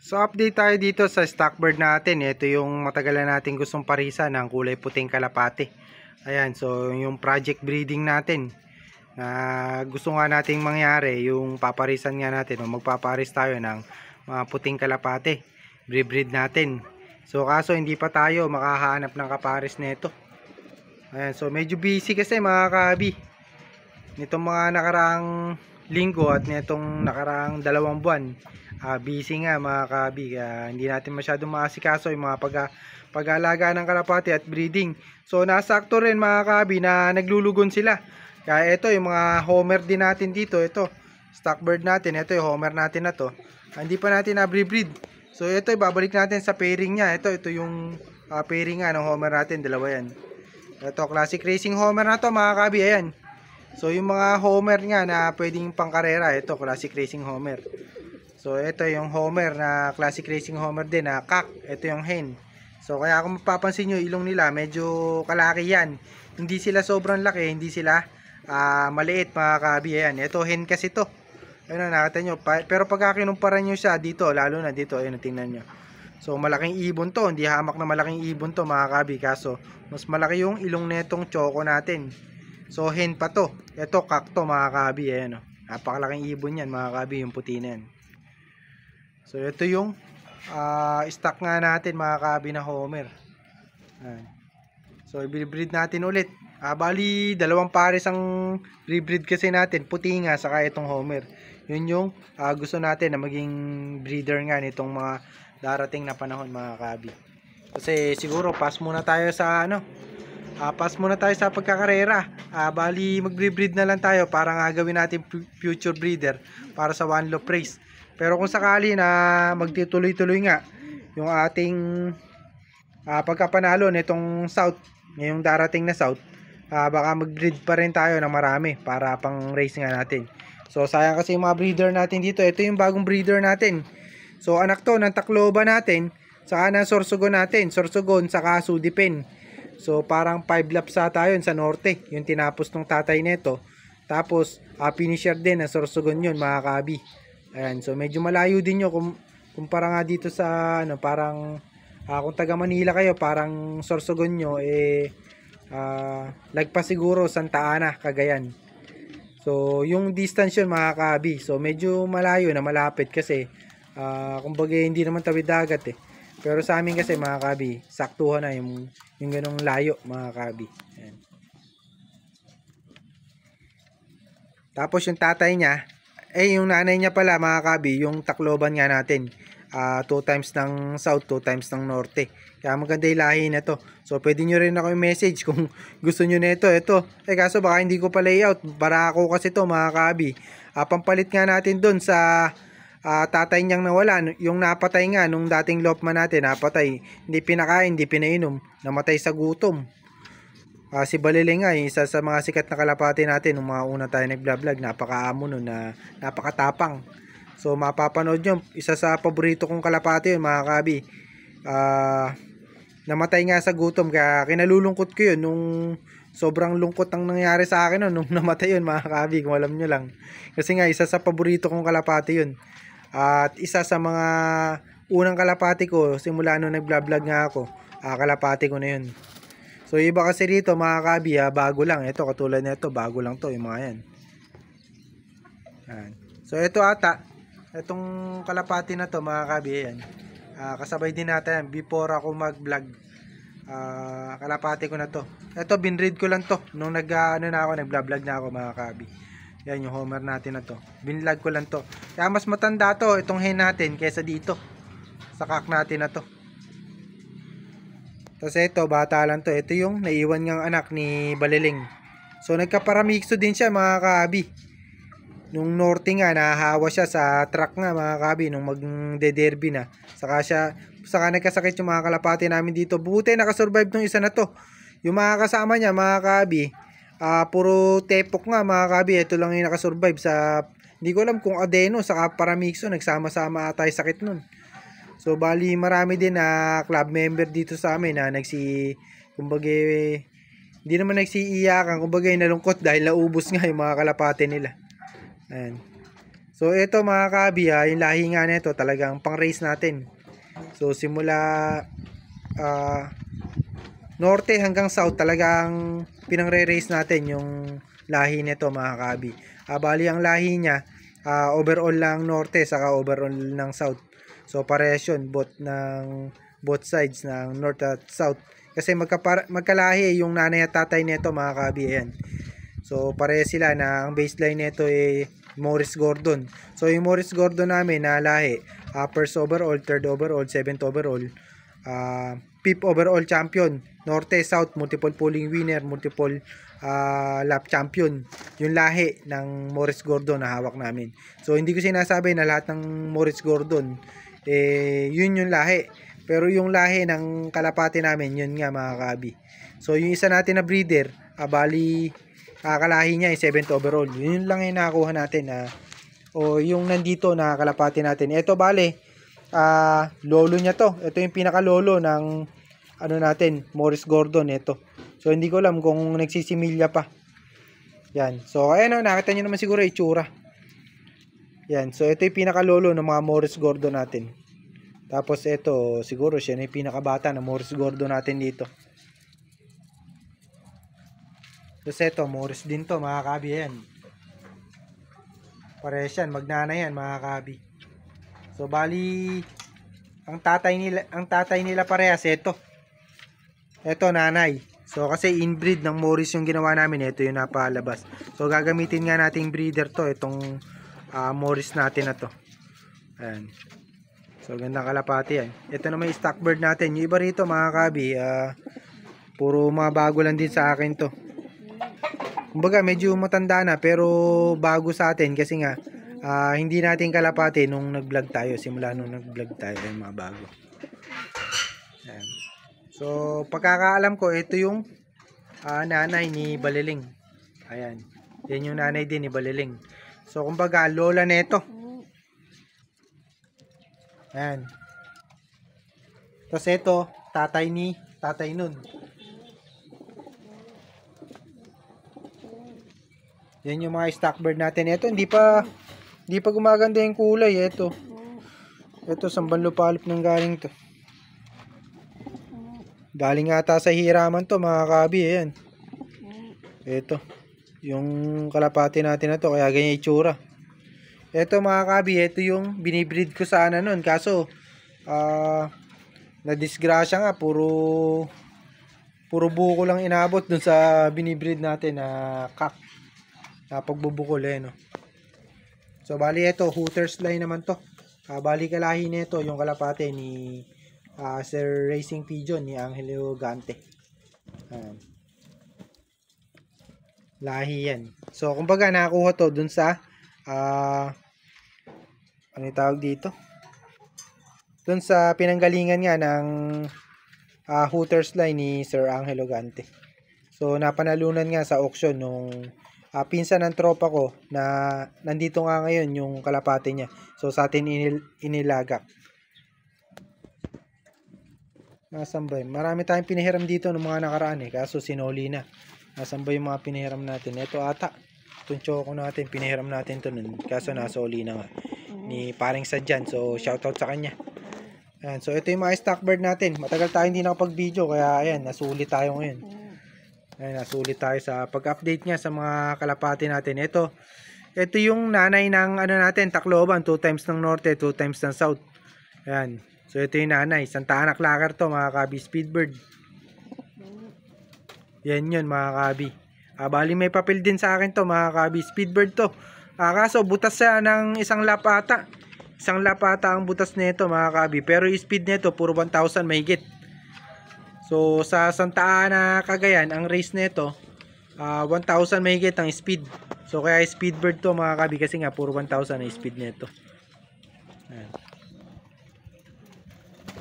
So update tayo dito sa stock bird natin. Ito yung matagalan natin gustong parisan ng kulay puting kalapate. Ayan, so yung project breeding natin na gusto nga nating mangyari, yung paparisan nga natin o magpaparis tayo ng mga puting kalapate. Breed natin. So kaso hindi pa tayo makahanap ng kaparis nito. Ayan, so medyo busy kasi mga kabi. Nitong mga nakaraang linggo at nitong nakaraang 2 buwan. Busy nga mga kabi, hindi natin masyadong maasikaso yung mga pag-aalaga ng kalapati at breeding. So nasakto rin mga kabi na naglulugon sila. Kaya ito yung mga homer din natin dito. Ito stock bird natin, ito yung homer natin na to. Hindi pa natin na-breed. So ito ibabalik natin sa pairing niya. Ito yung pairing nga ng homer natin, dalawa yan. Ito classic racing homer na to mga kabi, ayan. So yung mga homer nga na pwedeng pangkarera, ito classic racing homer. So ito yung homer na classic racing homer din na cock. Ito yung hen. So kaya kung mapapansin nyo, ilong nila medyo kalaki yan. Hindi sila sobrang laki, hindi sila maliit mga kabi. Ayan, ito hen kasi to. Ayun, nakita nyo. Pero pagka kinumpara nyo siya dito, lalo na dito, ayun, tingnan nyo. So malaking ibon to, hindi hamak na malaking ibon to mga kabi. Kaso mas malaki yung ilong netong choco natin. So hen pa to. Ito cock to mga kabi. Ayan, oh. Napakalaking ibon yan mga kabi, yung puti na yan. So ito yung stock nga natin mga kabi na homer. Ayan. So i-breed natin ulit. Bali 2 pares ang re-breed kasi natin, puti nga saka itong homer. Yun yung gusto natin na maging breeder nga nitong mga darating na panahon mga kabi. Kasi siguro pass muna tayo sa pass muna tayo sa pagkakarera. Bali magbre-breed na lang tayo para nga gawin natin future breeder para sa one loop race. Pero kung sakali na magtituloy-tuloy nga yung ating pagkapanalo nitong South, ngayong darating na South, baka mag-breed pa rin tayo ng marami para pang race nga natin. So sayang kasi yung mga breeder natin dito. Ito yung bagong breeder natin. So anak to ng Tacloban natin, saka ng Sorsogon natin, Sorsogon saka Sudipen. So parang 5 laps tayo sa norte, yung tinapos ng tatay nito. Tapos finisher din na Sorsogon yun mga kabi. Ayan, so medyo malayo din nyo kumpara nga dito sa parang kung taga Manila kayo, parang Sorsogon nyo lagpas siguro Santa Ana, Cagayan. So yung distance yun mga kabi, so medyo malayo na malapit kasi kumbaga hindi naman tawid dagat pero sa amin kasi mga kabi, saktuhan na yung ganong layo mga kabi. Ayan. Tapos yung tatay niya, yung nanay niya pala mga kabi, yung Tacloban nga natin. 2 times ng south, 2 times ng norte. Kaya maganda yung lahi na to. So pwede nyo rin ako i-message kung gusto nyo na ito. Kaso baka hindi ko pa layout. Barako kasi to mga kabi. Pampalit nga natin dun sa tatay niyang nawala. Yung napatay nga nung dating lopman natin, napatay. Hindi pinakain, hindi pinainom. Namatay sa gutom. Si Baliling nga, isa sa mga sikat na kalapati natin nung mga una tayo nag-vlog, napakaamo nun, na napakatapang. So mapapanood nyo, isa sa paborito kong kalapati yun mga kabi. Namatay nga sa gutom, kaya kinalulungkot ko yun nung sobrang lungkot ang nangyari sa akin nung namatay yun mga kabi, kung alam nyo lang. Kasi nga isa sa paborito kong kalapati yun. At isa sa mga unang kalapati ko simula nung nag-vlog nga ako, kalapati ko na yun. So iba kasi dito mga kabi, bago lang. Ito katulad nito, bago lang to yung mga yan. Ayan. So ito ata, itong kalapati na to mga kabi, ayan. Kasabay din natin before ako mag-vlog. Kalapati ko na to. Ito binread ko lang to nung nag-vlog na ako mga kabi. Yan yung homer natin na to. Binlog ko lang to. Kaya mas matanda to itong hen natin kaysa dito sa cock natin na to. Tapos ito, bata lang to. Ito yung naiwan ngang anak ni Baliling. So nagkaparamixo din siya mga kabi. Nung norte nga, nahahawa siya sa truck nga mga kabi nung mag-derby na. Saka nagkasakit yung mga kalapati namin dito. Buti nakasurvive nung isa na to. Yung mga kasama niya mga kabi, puro tepok nga mga kabi. Ito lang yung nakasurvive sa, hindi ko alam kung adeno saka paramixo, nagsama-sama ata yung sakit nun. So bali marami din na club member dito sa amin na kumbaga hindi naman nagsiiyakan, kumbaga nalungkot dahil naubos nga yung mga kalapate nila. Ayan. So ito mga kabi, yung lahi nga nito talagang pang race natin. So simula norte hanggang south talagang pinangre-race natin yung lahi nito mga kabi. Bali ang lahi niya overall lang norte saka overall ng south. So parehas yun both sides ng north at south. Kasi magkalahi yung nanay at tatay nito mga kabi. Ayan. So parehas sila na ang baseline nito Morris Gordon. So yung Morris Gordon namin na lahi, first overall, third overall, seventh overall, fifth overall champion, norte, south, multiple pulling winner, multiple lap champion. Yung lahi ng Morris Gordon na hawak namin. So hindi ko sinasabi na lahat ng Morris Gordon yun yung lahi. Pero yung lahi ng kalapati namin, yun nga mga kabi. So yung isa natin na breeder, bali kalahi niya 7th overall. Yun lang yung nakakuha natin o yung nandito na kalapati natin. Ito bale lolo niya to. Ito yung pinaka lolo ng ano natin, Morris Gordon ito. So hindi ko alam kung nagsisimilya pa. Yan. So ayan nakita niyo naman siguro itsura. Yan. So ito yung pinaka lolo ng mga Morris Gordon natin. Tapos ito siguro siya na yung pinakabata na Morris Gordon natin dito. Tapos ito, Morris din to mga kabi yan. Parehas yan, magnana yan mga kabi. So bali ang tatay nila parehas ito. Ito nanay. So kasi inbreed ng Morris yung ginawa namin, ito yung napalabas. So gagamitin nga nating breeder to, itong Morris natin na to. Ayan. So gandang kalapati yan. Ito naman yung stock bird natin. Yung iba rito mga kabi, puro mga bago lang din sa akin to. Kumbaga medyo matanda na pero bago sa atin kasi nga hindi natin kalapati nung nag-vlog tayo, simula nung nag-vlog tayo yung mga bago. Ayan. So pagkakaalam ko ito yung nanay ni Baliling. Ayan. Yan yung nanay din ni Baliling. So kumbaga lola nito. Ayan. Tapos ito tatay nun. Yan yung mga stock bird natin. Ito hindi pa gumaganda yung kulay. Ito samban lupalop ng galing to. Galing ata sa hiraman to mga kabi. Ayan. Ito yung kalapati natin na to, kaya ganyan itsura. Ito mga kabi, ito yung binibreed ko sana nun. Kaso na disgrasya nga, puro buko lang inabot dun sa binibreed natin na kak. Pagbubukol no. So bali ito Hooters line naman to. Bali kalahi nito yung kalapate ni Sir Racing Pigeon ni Angelio Gante. Lahi yan. So kumbaga nakakuha to dun sa ano yung tawag dito? Dun sa pinanggalingan nga ng Hooters line ni Sir Angelio Gante. So napanalunan nga sa auction nung pinsan ng tropa ko na nandito nga ngayon yung kalapate niya. So sa atin inilagak. Nasaan ba? Marami tayong pinahiram dito ng mga nakaraan kaso sinoli na. Nasaan ba yung mga pinahiram natin? Ito ata. Itong choco natin, pinahiram natin to nun. Kaso nasoli na nga. Ni paring Sadyan. So shoutout sa kanya. Ayan. So ito yung mga stock bird natin. Matagal tayo hindi nakapag-video kaya ayan, nasulit tayo ngayon. Ayan, nasulit tayo sa pag-update niya sa mga kalapati natin. Ito yung nanay ng ano natin, Tacloban, 2 times ng norte, 2 times ng south. Ayan. So ito yung nanay, Santa Ana Clacker to mga kabi, Speedbird. Yan yun mga kabi. Bali may papel din sa akin to mga kabi, Speedbird to. Kaso butas siya ng isang lap ata. Isang lap ata ang butas nito mga kabi. Pero yung speed nito puro 1,000 mahigit. So sa Santa Ana, Cagayan, ang race nito 1,000 mahigit ang speed. So kaya Speedbird to mga kabi kasi nga puro 1,000 ang speed nito. Ayan.